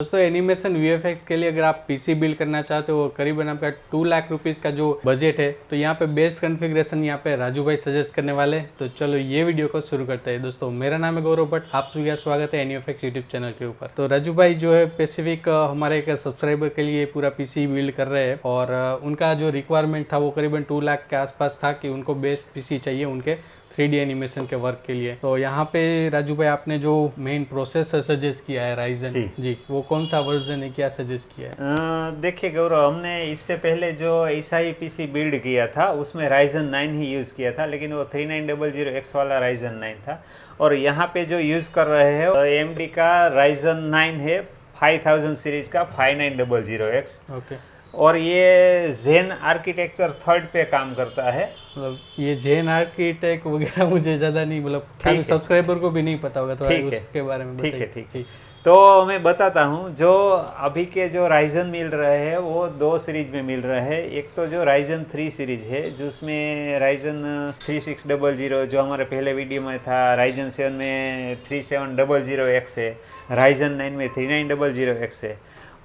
दोस्तों animation VFX के लिए अगर आप पीसी बिल्ड करना चाहते हो करीबन आपका 2 लाख रुपीज़ का जो बजट है तो यहाँ पे बेस्ट कॉन्फ़िगरेशन यहाँ पे राजू भाई सजेस्ट करने वाले। तो चलो ये वीडियो को शुरू करते हैं। दोस्तों मेरा नाम है गौरव भट्ट, आप सभी का स्वागत है एनिमेशन यूट्यूब चैनल के ऊपर। तो राजू भाई जो है स्पेसिफिक हमारे एक सब्सक्राइबर के लिए पूरा पीसी बिल्ड कर रहे हैं और उनका जो रिक्वायरमेंट था वो करीबन 2 लाख के आसपास था कि उनको बेस्ट पीसी चाहिए उनके 3D एनिमेशन के वर्क के लिए। तो यहाँ पे राजू भाई आपने जो मेन प्रोसेसर सजेस्ट किया है राइजन जी वो कौन सा वर्जन है, क्या सजेस्ट किया है? देखिए गौरव, हमने इससे पहले जो ऐसा ही पीसी बिल्ड किया था उसमें राइजन 9 ही यूज़ किया था, लेकिन वो 3900X वाला राइजन 9 था। और यहाँ पे जो यूज़ कर रहे हैं AMD का राइजन 9 है 5000 सीरीज का 5900X। ओके। और ये जेन आर्किटेक्चर 3rd पे काम करता है। मतलब ये जेन आर्किटेक्ट वगैरह मुझे ज़्यादा नहीं, मतलब खाली सब्सक्राइबर को भी नहीं पता होगा, थोड़ा उसके बारे में बताइए। ठीक है। तो मैं बताता हूँ, जो अभी के जो राइजन मिल रहे हैं वो 2 सीरीज में मिल रहे हैं। एक तो जो राइजन 3 सीरीज है जिसमें राइजन 3600 जो हमारे पहले वीडियो में था, राइजन 7 में 3700X है, राइजन 9 में 3900X है।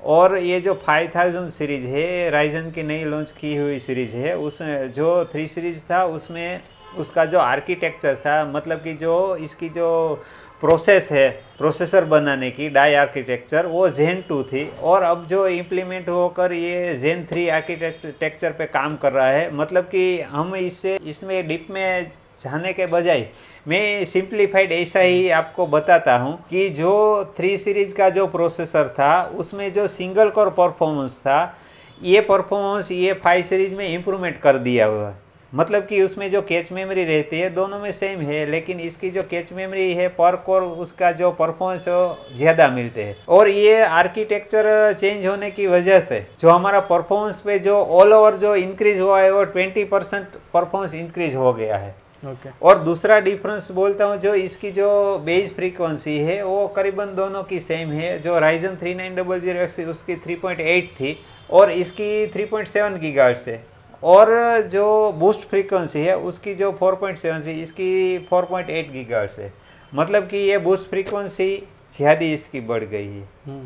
और ये जो 5000 सीरीज है राइजन की नई लॉन्च की हुई सीरीज है, उसमें जो 3 सीरीज था उसमें उसका जो आर्किटेक्चर था, मतलब कि जो इसकी जो प्रोसेस है प्रोसेसर बनाने की डाई आर्किटेक्चर, वो जेन 2 थी। और अब जो इम्प्लीमेंट होकर ये जेन 3 आर्किटेक्चर पे काम कर रहा है। मतलब कि हम इसमें डीप में जाने के बजाय मैं सिंप्लीफाइड ऐसा ही आपको बताता हूँ कि जो 3 सीरीज का जो प्रोसेसर था उसमें जो सिंगल कोर परफॉर्मेंस था, ये परफॉर्मेंस ये 5 सीरीज में इम्प्रूवमेंट कर दिया हुआ है। मतलब कि उसमें जो कैच मेमोरी रहती है दोनों में सेम है, लेकिन इसकी जो कैच मेमोरी है पर कोर उसका जो परफॉर्मेंस है ज़्यादा मिलते हैं। और ये आर्किटेक्चर चेंज होने की वजह से जो हमारा परफॉर्मेंस पे जो ऑल ओवर जो इंक्रीज हुआ है वो 20% परफॉर्मेंस इंक्रीज हो गया है। Okay. और दूसरा डिफरेंस बोलता हूँ, जो इसकी जो बेस फ्रीक्वेंसी है वो करीबन दोनों की सेम है। जो राइजन 3900X उसकी 3.8 थी और इसकी 3.7 गीगाहर्ट्ज़ है। और जो बूस्ट फ्रीक्वेंसी है उसकी जो 4.7 थी, इसकी 4.8 गीगाहर्ट्ज़ है। मतलब कि ये बूस्ट फ्रीक्वेंसी ज़्यादा इसकी बढ़ गई है।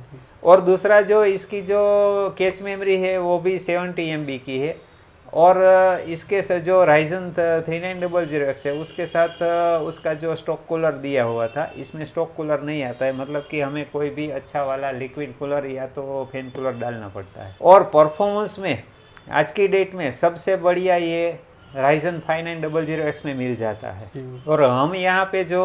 और दूसरा जो इसकी जो कैच मेमोरी है वो भी 70 MB की है। और इसके साथ जो राइजन 3900X है उसके साथ उसका जो स्टॉक कूलर दिया हुआ था, इसमें स्टॉक कूलर नहीं आता है। मतलब कि हमें कोई भी अच्छा वाला लिक्विड कूलर या तो फैन कूलर डालना पड़ता है। और परफॉर्मेंस में आज की डेट में सबसे बढ़िया ये राइजन 5900X में मिल जाता है। और हम यहाँ पे जो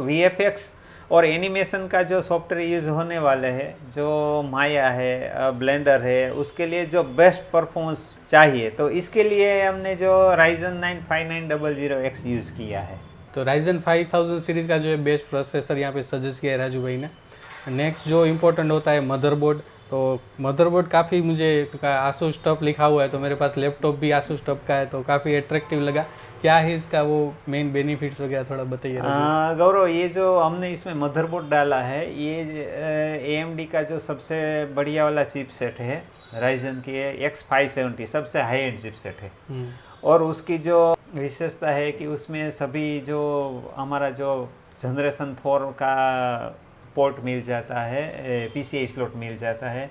VFX और एनिमेशन का जो सॉफ्टवेयर यूज़ होने वाले हैं, जो माया है, ब्लेंडर है, उसके लिए जो बेस्ट परफॉर्मेंस चाहिए, तो इसके लिए हमने जो राइजन 9 5900X यूज़ किया है। तो राइजन 5000 सीरीज का जो है बेस्ट प्रोसेसर यहाँ पे सजेस्ट किया है राजू भाई ने। नेक्स्ट जो इम्पोर्टेंट होता है मदरबोर्ड। तो मदरबोर्ड काफ़ी मुझे आसूस टॉप लिखा हुआ है, तो मेरे पास लैपटॉप भी आसूस टॉप का है, तो काफ़ी अट्रैक्टिव लगा। क्या है इसका वो मेन बेनिफिट्स वगैरह थोड़ा बताइए गौरव। ये जो हमने इसमें मदरबोर्ड डाला है ये AMD का जो सबसे बढ़िया वाला चिपसेट है, राइजन की X570 सबसे हाई एंड चिपसेट है। और उसकी जो विशेषता है कि उसमें सभी जो हमारा जो जनरेशन 4 का पोर्ट मिल जाता है, PCI स्लॉट मिल जाता है।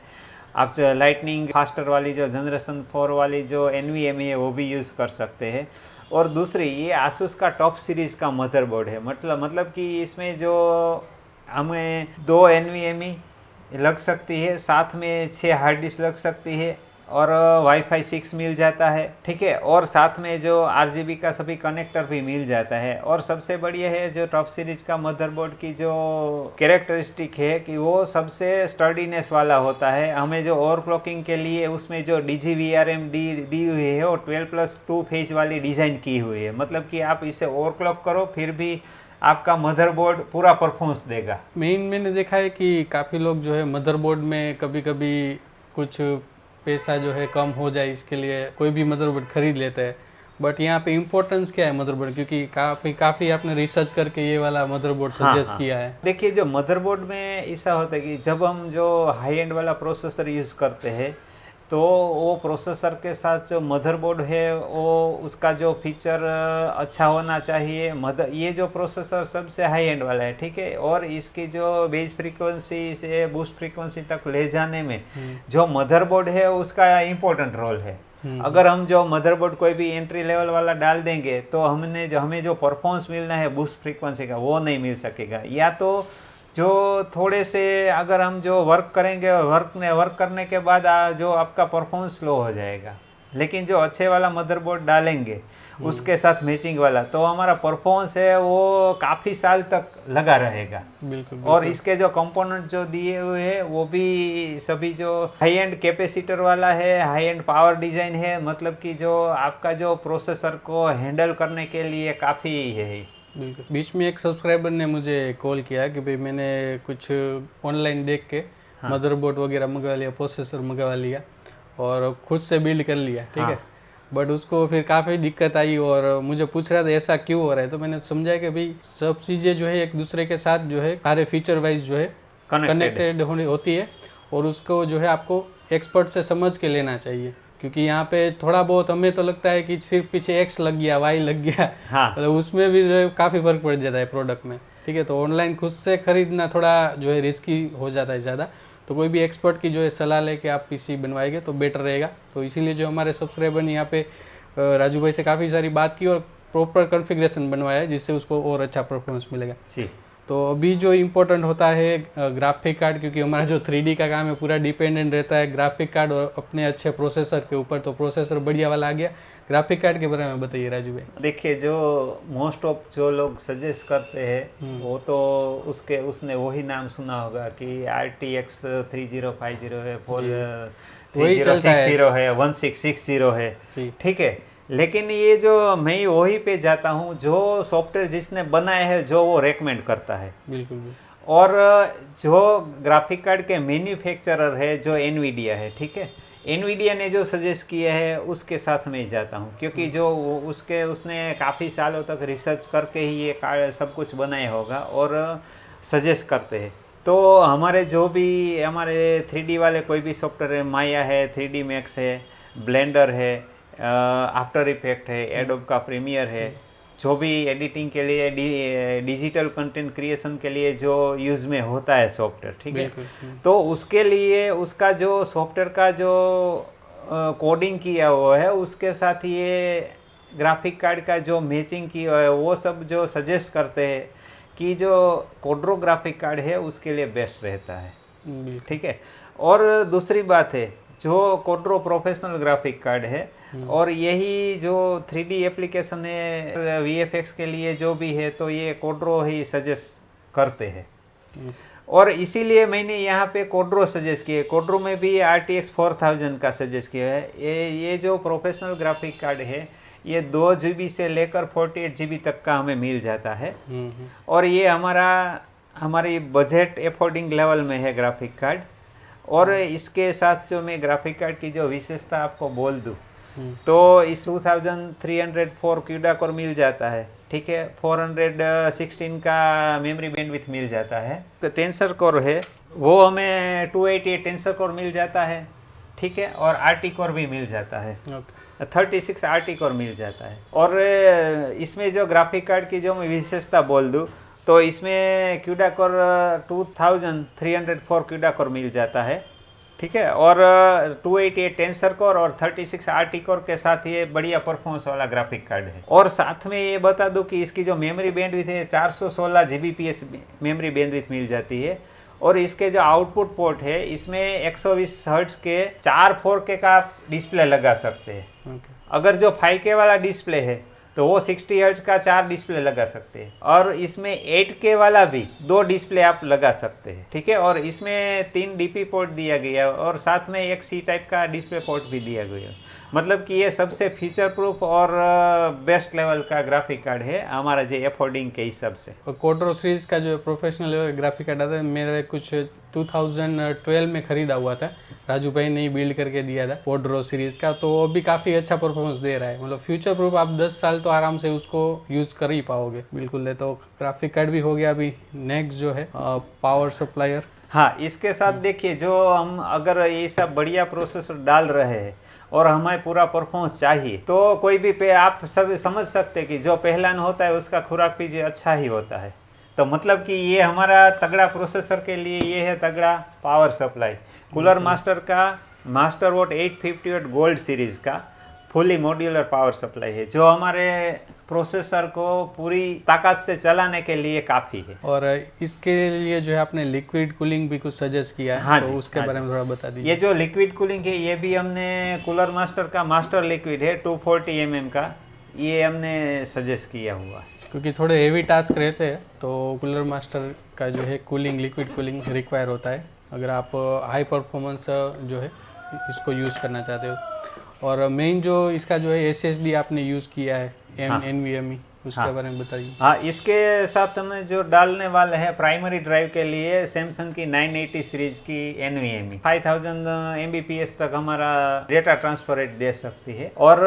आप जो लाइटनिंग फास्टर वाली जो जनरेशन 4 वाली जो NVMe है वो भी यूज़ कर सकते हैं। और दूसरी ये आसूस का टॉप सीरीज़ का मदरबोर्ड है। मतलब कि इसमें जो हमें 2 NVMe लग सकती है, साथ में 6 हार्ड डिस्क लग सकती है, और वाईफाई 6 मिल जाता है, ठीक है। और साथ में जो RGB का सभी कनेक्टर भी मिल जाता है। और सबसे बढ़िया है जो टॉप सीरीज का मदरबोर्ड की जो कैरेक्टरिस्टिक है कि वो सबसे स्टर्डीनेस वाला होता है। हमें जो ओवरक्लॉकिंग के लिए उसमें जो DGVRM दी हुई है वो 12+2 फेज वाली डिज़ाइन की हुई है। मतलब कि आप इसे ओवरक्लॉक करो फिर भी आपका मदरबोर्ड पूरा परफॉर्मेंस देगा। मैंने देखा है कि काफ़ी लोग जो है मदरबोर्ड में कभी कभी कुछ पैसा जो है कम हो जाए इसके लिए कोई भी मदरबोर्ड खरीद लेते हैं। बट यहाँ पे इम्पोर्टेंस क्या है मदरबोर्ड, क्योंकि काफ़ी आपने रिसर्च करके ये वाला मदरबोर्ड सजेस्ट किया है। देखिए जो मदरबोर्ड में ऐसा होता है कि जब हम जो हाई एंड वाला प्रोसेसर यूज़ करते हैं तो वो प्रोसेसर के साथ जो मदरबोर्ड है वो उसका जो फीचर अच्छा होना चाहिए। ये जो प्रोसेसर सबसे हाई एंड वाला है, ठीक है, और इसकी जो बेस फ्रीक्वेंसी से बूस्ट फ्रीक्वेंसी तक ले जाने में जो मदरबोर्ड है उसका इम्पोर्टेंट रोल है। अगर हम जो मदरबोर्ड कोई भी एंट्री लेवल वाला डाल देंगे तो हमें जो परफॉर्मेंस मिलना है बूस्ट फ्रीक्वेंसी का वो नहीं मिल सकेगा। या तो जो थोड़े से अगर हम जो वर्क करेंगे वर्क करने के बाद जो आपका परफॉर्मेंस स्लो हो जाएगा। लेकिन जो अच्छे वाला मदरबोर्ड डालेंगे उसके साथ मैचिंग वाला तो हमारा परफॉर्मेंस है वो काफ़ी साल तक लगा रहेगा। बिल्कुल। और इसके जो कंपोनेंट जो दिए हुए हैं वो भी सभी जो हाई एंड कैपेसिटर वाला है, हाई एंड पावर डिजाइन है, मतलब कि जो आपका जो प्रोसेसर को हैंडल करने के लिए काफ़ी है। बिल्कुल। बीच में एक सब्सक्राइबर ने मुझे कॉल किया कि भाई मैंने कुछ ऑनलाइन देख के मदरबोर्ड वगैरह मंगवा लिया, प्रोसेसर मंगवा लिया और खुद से बिल्ड कर लिया, ठीक है, बट उसको फिर काफ़ी दिक्कत आई और मुझे पूछ रहा था ऐसा क्यों हो रहा है। तो मैंने समझाया कि भाई सब चीज़ें जो है एक दूसरे के साथ जो है सारे फीचर वाइज जो है कनेक्टेड होती है और उसको जो है आपको एक्सपर्ट से समझ के लेना चाहिए। क्योंकि यहाँ पे थोड़ा बहुत हमें तो लगता है कि सिर्फ पीछे एक्स लग गया, वाई लग गया, मतलब उसमें भी जो है काफ़ी फर्क पड़ जाता है प्रोडक्ट में, ठीक है। तो ऑनलाइन खुद से खरीदना थोड़ा जो है रिस्की हो जाता है ज़्यादा। तो कोई भी एक्सपर्ट की जो है सलाह लेके आप पीसी बनवाएंगे तो बेटर रहेगा। तो इसीलिए जो हमारे सब्सक्राइबर ने यहाँ पे राजू भाई से काफ़ी सारी बात की और प्रॉपर कॉन्फ़िगरेशन बनवाया है जिससे उसको और अच्छा परफॉर्मेंस मिलेगा। जी। तो अभी जो इम्पोर्टेंट होता है ग्राफिक कार्ड, क्योंकि हमारा जो 3D का काम है पूरा डिपेंडेंट रहता है ग्राफिक कार्ड और अपने अच्छे प्रोसेसर के ऊपर। तो प्रोसेसर बढ़िया वाला आ गया। ग्राफिक कार्ड के बारे में बताइए राजू भाई। देखिए, जो मोस्ट ऑफ जो लोग सजेस्ट करते हैं वो तो उसने वही नाम सुना होगा कि RTX 3050 है, 3060 है, 1660 है, ठीक है। लेकिन ये जो मैं वही पे जाता हूँ जो सॉफ्टवेयर जिसने बनाया है जो वो रेकमेंड करता है। बिल्कुल। और जो ग्राफिक कार्ड के मैन्युफैक्चरर है जो एनवीडिया है, ठीक है, एनवीडिया ने जो सजेस्ट किया है उसके साथ मैं जाता हूँ, क्योंकि जो उसने काफ़ी सालों तक रिसर्च करके ही ये कार्ड सब कुछ बनाया होगा और सजेस्ट करते हैं। तो हमारे जो भी हमारे 3D वाले कोई भी सॉफ्टवेयर है, माया है, 3D मैक्स है, ब्लेंडर है, आफ्टर इफेक्ट है, एडोब का प्रीमियर है, जो भी एडिटिंग के लिए डिजिटल कंटेंट क्रिएशन के लिए जो यूज़ में होता है सॉफ्टवेयर, ठीक है, तो उसके लिए उसका जो सॉफ्टवेयर का जो कोडिंग किया हुआ है उसके साथ ये ग्राफिक कार्ड का जो मैचिंग किया हुआ है वो सब जो सजेस्ट करते हैं कि जो कोड्रो ग्राफिक कार्ड है उसके लिए बेस्ट रहता है, ठीक है। और दूसरी बात है जो कोड्रो प्रोफेशनल ग्राफिक कार्ड है और यही जो 3D एप्लीकेशन है VFX के लिए जो भी है तो ये कोड्रो ही सजेस्ट करते हैं। और इसीलिए मैंने यहाँ पे कोड्रो सजेस्ट किया है। कोड्रो में भी RTX 4000 का सजेस्ट किया है। ये जो प्रोफेशनल ग्राफिक कार्ड है ये 2 GB से लेकर 48 GB तक का हमें मिल जाता है और ये हमारी बजट एफोर्डिंग लेवल में है ग्राफिक कार्ड। और इसके साथ जो मैं ग्राफिक कार्ड की जो विशेषता आपको बोल दूँ तो इस 2304 क्यूडा कोर मिल जाता है, ठीक है, 416 का मेमोरी बैंडविड्थ मिल जाता है। तो टेंसर कोर है वो हमें 288 टेंसर कोर मिल जाता है, ठीक है, और RT कोर भी मिल जाता है, 36 RT कोर मिल जाता है। और इसमें जो ग्राफिक कार्ड की जो मैं विशेषता बोल दूँ तो इसमें क्यूडा कोर 2304 क्यूडा कोर मिल जाता है, ठीक है, और 288 टेंसर कोर और 36 RT कोर के साथ ये बढ़िया परफॉर्मेंस वाला ग्राफिक कार्ड है। और साथ में ये बता दूं कि इसकी जो मेमोरी बैंडविड्थ है 416 Gbps मेमोरी बैंडविड्थ मिल जाती है। और इसके जो आउटपुट पोर्ट है इसमें 120 हर्ट्ज के 4 4K का डिस्प्ले लगा सकते हैं। अगर जो 5K वाला डिस्प्ले है तो वो 60 हर्ट्ज का 4 डिस्प्ले लगा सकते हैं। और इसमें 8K वाला भी 2 डिस्प्ले आप लगा सकते हैं, ठीक है। और इसमें 3 DP पोर्ट दिया गया और साथ में एक C टाइप का डिस्प्ले पोर्ट भी दिया गया। मतलब कि ये सबसे फीचर प्रूफ और बेस्ट लेवल का ग्राफिक कार्ड है हमारा जो एफोर्डिंग के हिसाब से। और कोड्रो सीरीज का जो प्रोफेशनल ग्राफिक कार्ड आता है मेरे कुछ 2012 में खरीदा हुआ था, राजू भाई ने ही बिल्ड करके दिया था कोड्रो सीरीज का, तो वो भी काफ़ी अच्छा परफॉर्मेंस दे रहा है। मतलब फ्यूचर प्रूफ आप 10 साल तो आराम से उसको यूज़ कर ही पाओगे। बिल्कुल है। तो ग्राफिक कार्ड भी हो गया। अभी नेक्स्ट जो है पावर सप्लायर हाँ, इसके साथ देखिए, जो हम अगर ये सब बढ़िया प्रोसेसर डाल रहे हैं और हमें पूरा परफॉर्मेंस चाहिए, तो कोई भी पे आप सब समझ सकते हैं कि जो पहलान होता है उसका खुराक पीछे अच्छा ही होता है। तो मतलब कि ये हमारा तगड़ा प्रोसेसर के लिए ये है तगड़ा पावर सप्लाई। कूलर मास्टर का मास्टर वोट 850 वाट गोल्ड सीरीज का फुली मॉड्यूलर पावर सप्लाई है, जो हमारे प्रोसेसर को पूरी ताकत से चलाने के लिए काफ़ी है। और इसके लिए जो है आपने लिक्विड कूलिंग भी कुछ सजेस्ट किया है, हाँ तो जी, उसके हाँ बारे जी। में थोड़ा बता दीजिए। ये जो लिक्विड कूलिंग है, ये भी हमने कूलर मास्टर का मास्टर लिक्विड है 240 mm का, ये हमने सजेस्ट किया हुआ है। क्योंकि थोड़े हेवी टास्क रहते हैं तो कूलर मास्टर का जो है कूलिंग लिक्विड कूलिंग रिक्वायर होता है अगर आप हाई परफॉर्मेंस जो है इसको यूज़ करना चाहते हो। और मेन जो इसका जो है SSD आपने यूज़ किया है हाँ। NVMe, उसके हाँ। बारे में बताइए। हाँ, इसके साथ हमें जो डालने वाले हैं प्राइमरी ड्राइव के लिए सैमसंग की 980 सीरीज की NVMe 5000 Mbps तक हमारा डेटा ट्रांसफर रेट दे सकती है। और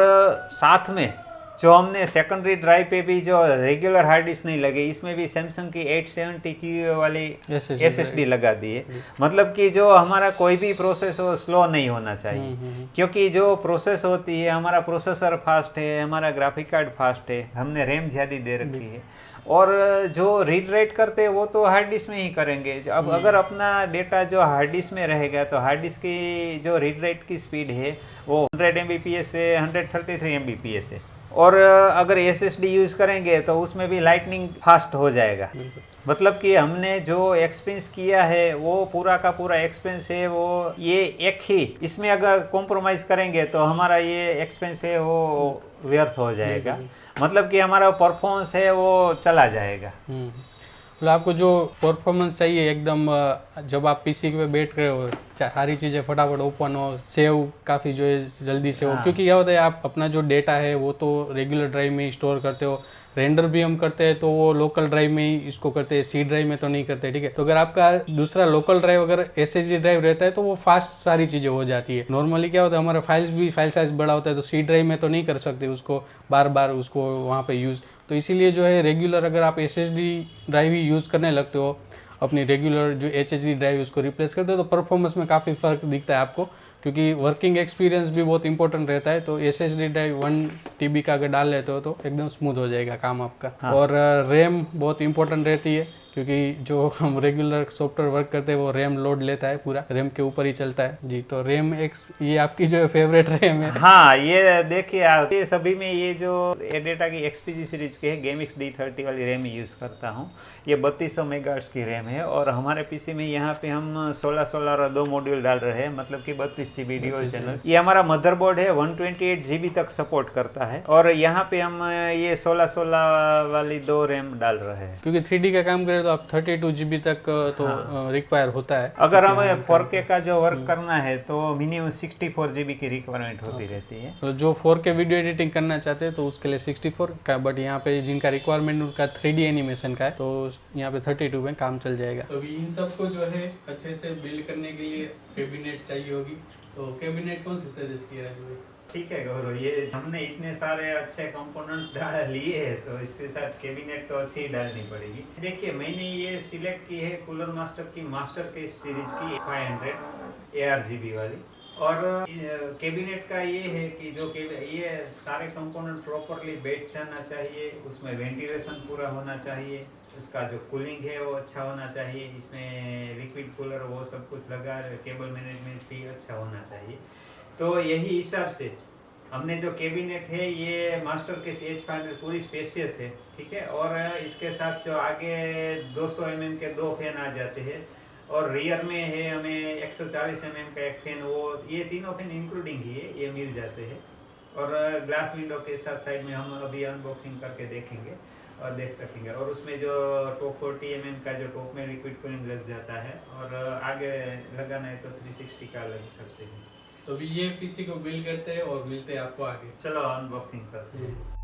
साथ में जो हमने सेकेंडरी ड्राइव पे भी जो रेगुलर हार्ड डिस्क नहीं लगे, इसमें भी सैमसंग की 870 की वाली SSD लगा दी है। मतलब कि जो हमारा कोई भी प्रोसेस हो स्लो नहीं होना चाहिए, क्योंकि जो प्रोसेस होती है, हमारा प्रोसेसर फास्ट है, हमारा ग्राफिक कार्ड फास्ट है, हमने रैम ज़्यादा दे रखी है, और जो रीड राइट करते हैं वो तो हार्ड डिस्क में ही करेंगे। अब अगर अपना डेटा जो हार्ड डिस्क में रहेगा तो हार्ड डिस्क की जो रीड राइट की स्पीड है वो 100 Mbps से 133 Mbps है। और अगर SSD यूज़ करेंगे तो उसमें भी लाइटनिंग फास्ट हो जाएगा। मतलब कि हमने जो एक्सपेंस किया है वो पूरा का पूरा एक्सपेंस है वो ये एक ही, इसमें अगर कॉम्प्रोमाइज़ करेंगे तो हमारा ये एक्सपेंस है वो व्यर्थ हो जाएगा। मतलब कि हमारा परफॉर्मेंस है वो चला जाएगा। मतलब आपको जो परफॉर्मेंस चाहिए एकदम, जब आप PC पे बैठ रहे हो सारी चीज़ें फटाफट ओपन हो, सेव काफ़ी जो है जल्दी से हो। हाँ। क्योंकि क्या होता है आप अपना जो डेटा है वो तो रेगुलर ड्राइव में ही स्टोर करते हो, रेंडर भी हम करते हैं तो वो लोकल ड्राइव में ही इसको करते हैं, C ड्राइव में तो नहीं करते, ठीक है। तो अगर आपका दूसरा लोकल ड्राइव अगर SSD ड्राइव रहता है तो वो फास्ट सारी चीज़ें हो जाती है। नॉर्मली क्या होता है हमारा फाइल साइज बड़ा होता है तो C ड्राइव में तो नहीं कर सकते उसको बार बार उसको वहाँ पे यूज़। तो इसीलिए जो है रेगुलर अगर आप SSD ड्राइव ही यूज़ करने लगते हो, अपनी रेगुलर जो HSD ड्राइव उसको रिप्लेस करते हो, तो परफॉर्मेंस में काफ़ी फ़र्क दिखता है आपको, क्योंकि वर्किंग एक्सपीरियंस भी बहुत इंपॉर्टेंट रहता है। तो SSD ड्राइव 1 TB का अगर डाल लेते हो तो एकदम स्मूथ हो जाएगा काम आपका। हाँ। और रैम बहुत इंपॉर्टेंट रहती है, क्योंकि जो हम रेगुलर सॉफ्टवेयर वर्क करते हैं वो रैम लोड लेता है, पूरा रैम के ऊपर ही चलता है जी। तो रैम ये आपकी जो फेवरेट रैम है। हाँ, ये देखिए आप, ये सभी में ये जो एडेटा की XPG सीरीज के है गेमिक्स D30 वाली रैम यूज़ करता हूँ। ये 3200 मेगाहर्ट्ज़ की रैम है, और हमारे PC में यहाँ पे हम 16 और 2 मॉड्यूल डाल रहे हैं, मतलब कि 32 GB ड्यूल चैनल। ये हमारा मदरबोर्ड है 128 GB तक सपोर्ट करता है, और यहाँ पे हम ये 16 वाली 2 रैम डाल रहे हैं। क्योंकि 3D का काम करें तो आप 32 GB तक तो रिक्वायर होता है। अगर हमें 4K का जो वर्क करना है तो मिनिमम 64 GB की रिक्वायरमेंट होती रहती है। तो जो 4K वीडियो एडिटिंग करना चाहते हैं तो उसके लिए 64 का, बट यहाँ पे जिनका रिक्वायरमेंट उनका 3D एनिमेशन का है तो यहाँ पे 32 में काम चल जाएगा। तो अभी इन सबको जो है अच्छे से बिल्ड करने के लिए कैबिनेट चाहिए होगी, तो कैबिनेट कौन सी सजेस्ट किया है? ठीक है गौरव, ये हमने इतने सारे अच्छे कंपोनेंट डाल लिए हैं तो इसके साथ कैबिनेट तो अच्छी ही डालनी पड़ेगी। देखिए, मैंने ये सिलेक्ट की है कूलर मास्टर की मास्टर केस सीरीज की 500 ARGB वाली। और कैबिनेट का ये है कि जो ये सारे कंपोनेंट प्रॉपरली बैठ जाना चाहिए, उसमें वेंटिलेशन पूरा होना चाहिए, उसका जो कूलिंग है वो अच्छा होना चाहिए, इसमें लिक्विड कूलर वो सब कुछ लगा, केबल मैनेजमेंट भी अच्छा होना चाहिए। तो यही हिसाब से हमने जो कैबिनेट है ये मास्टर केस H500 पूरी स्पेसियस है, ठीक है। और इसके साथ जो आगे 200 mm के 2 फैन आ जाते हैं, और रियर में है हमें 140 mm का एक फैन, वो ये तीनों फैन इंक्लूडिंग ही है, ये मिल जाते हैं। और ग्लास विंडो के साथ साइड में हम अभी अनबॉक्सिंग करके देखेंगे और देख सकेंगे। और उसमें जो टॉप 40 mm का जो टॉप में लिक्विड कूलिंग लग जाता है, और आगे लगाना है तो 360 का लग सकते हैं। तो अभी ये PC को बिल्ड करते हैं और मिलते हैं आपको आगे। चलो अनबॉक्सिंग करते हैं।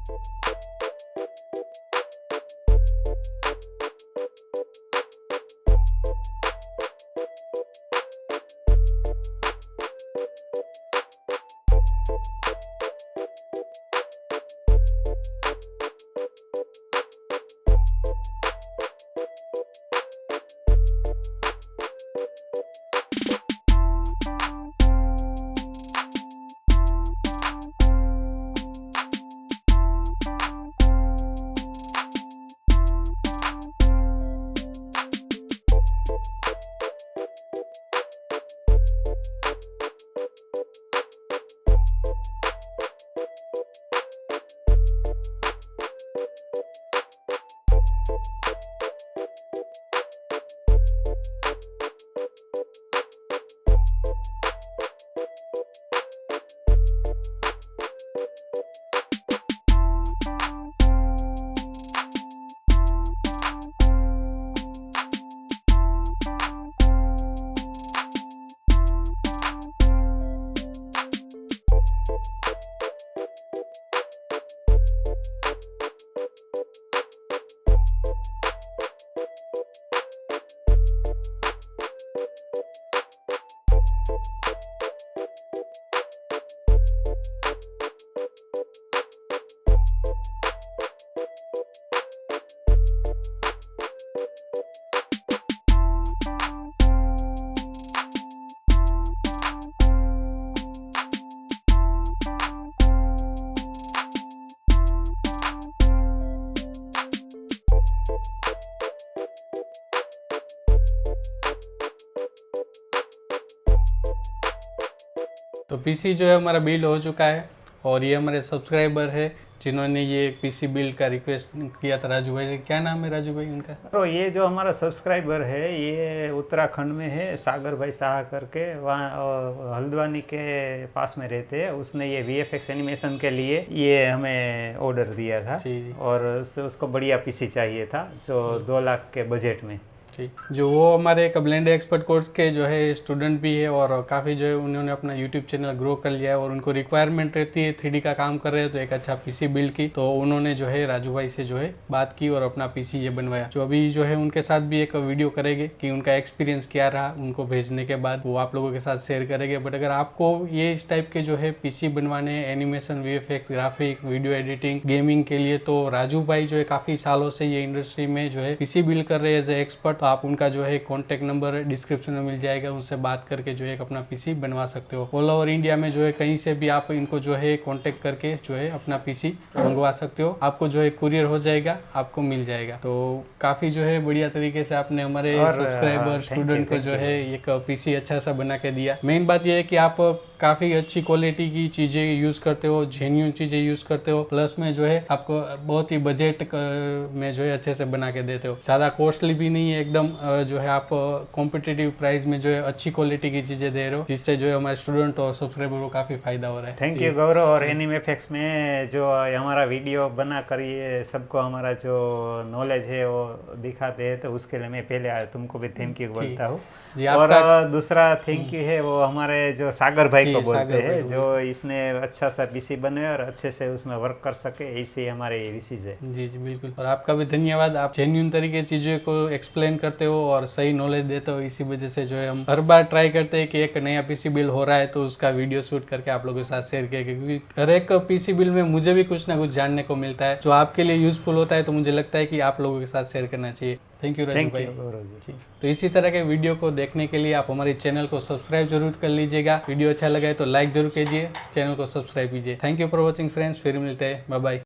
तो पीसी जो है हमारा बिल्ड हो चुका है और ये हमारे सब्सक्राइबर है जिन्होंने ये पीसी बिल्ड का रिक्वेस्ट किया था राजू भाई से। क्या नाम है राजू भाई उनका? तो ये जो हमारा सब्सक्राइबर है ये उत्तराखंड में है, सागर भाई शाह करके, वहाँ हल्द्वानी के पास में रहते हैं। उसने ये VFX एनिमेशन के लिए ये हमें ऑर्डर दिया था जी। और उसको बढ़िया पीसी चाहिए था जो 2 लाख के बजट में। जो वो हमारे एक ब्लेंडर एक्सपर्ट कोर्स के जो है स्टूडेंट भी है और काफ़ी जो है उन्होंने अपना यूट्यूब चैनल ग्रो कर लिया है और उनको रिक्वायरमेंट रहती है 3D का काम कर रहे हैं तो एक अच्छा पीसी बिल्ड की। तो उन्होंने जो है राजू भाई से जो है बात की और अपना पीसी ये बनवाया। जो अभी जो है उनके साथ भी एक वीडियो करेंगे कि उनका एक्सपीरियंस क्या रहा उनको भेजने के बाद, वो आप लोगों के साथ शेयर करेंगे। बट अगर आपको ये इस टाइप के जो है पीसी बनवाने, animation, VFX, graphic, video editing, gaming के लिए, तो राजू भाई जो है काफ़ी सालों से ये इंडस्ट्री में जो है पीसी बिल्ड कर रहे हैं एज ए एक्सपर्ट। आप उनका जो है कॉन्टैक्ट नंबर डिस्क्रिप्शन में मिल जाएगा, उनसे बात करके जो है एक अपना पीसी बनवा सकते हो। ऑल ओवर इंडिया में जो है कहीं से भी आप इनको जो है कॉन्टैक्ट करके जो है अपना पीसी मंगवा सकते हो। आपको जो है कुरियर हो जाएगा, आपको मिल जाएगा। तो काफ़ी जो है बढ़िया तरीके से आपने हमारे सब्सक्राइबर स्टूडेंट को जो है एक पीसी अच्छा सा बना के दिया। मेन बात यह है कि आप काफ़ी अच्छी क्वालिटी की चीज़ें यूज़ करते हो, जेन्युइन चीज़ें यूज़ करते हो, प्लस में जो है आपको बहुत ही बजट में जो है अच्छे से बना के देते हो। ज़्यादा कॉस्टली भी नहीं है, एकदम जो है आप कॉम्पिटिटिव प्राइस में जो है अच्छी क्वालिटी की चीज़ें दे रहे हो, जिससे जो है हमारे स्टूडेंट और सब्सक्राइबर को काफ़ी फायदा हो रहा है। थैंक यू गौरव। और एनिमेफेक्स में जो हमारा वीडियो बना कर ये सबको हमारा जो नॉलेज है वो दिखाते हैं, तो उसके लिए मैं पहले तुमको भी थैंक यू बोलता हूँ। और दूसरा थैंक यू है वो हमारे जो सागर भाई को बोलते हैं, जो इसने अच्छा सा पीसी बनाया और अच्छे से उसमें वर्क कर सके, ऐसे हमारे विशेष है। जी जी बिल्कुल। और आपका भी धन्यवाद, आप जेन्युइन तरीके चीज़ों को एक्सप्लेन करते हो और सही नॉलेज देते हो। इसी वजह से जो है हम हर बार ट्राई करते हैं कि एक नया पीसी बिल्ड हो रहा है तो उसका वीडियो शूट करके आप लोगों के साथ शेयर किया, क्योंकि हर एक पीसी बिल्ड में मुझे भी कुछ ना कुछ जानने को मिलता है जो आपके लिए यूजफुल होता है। तो मुझे लगता है कि आप लोगों के साथ शेयर करना चाहिए। थैंक यू राजू भाई। जी, तो इसी तरह के वीडियो को देखने के लिए आप हमारे चैनल को सब्सक्राइब जरूर कर लीजिएगा। वीडियो अच्छा लगा है तो लाइक जरूर कीजिए, चैनल को सब्सक्राइब कीजिए। Thank you for watching friends, फिर मिलते हैं, बाय बाय।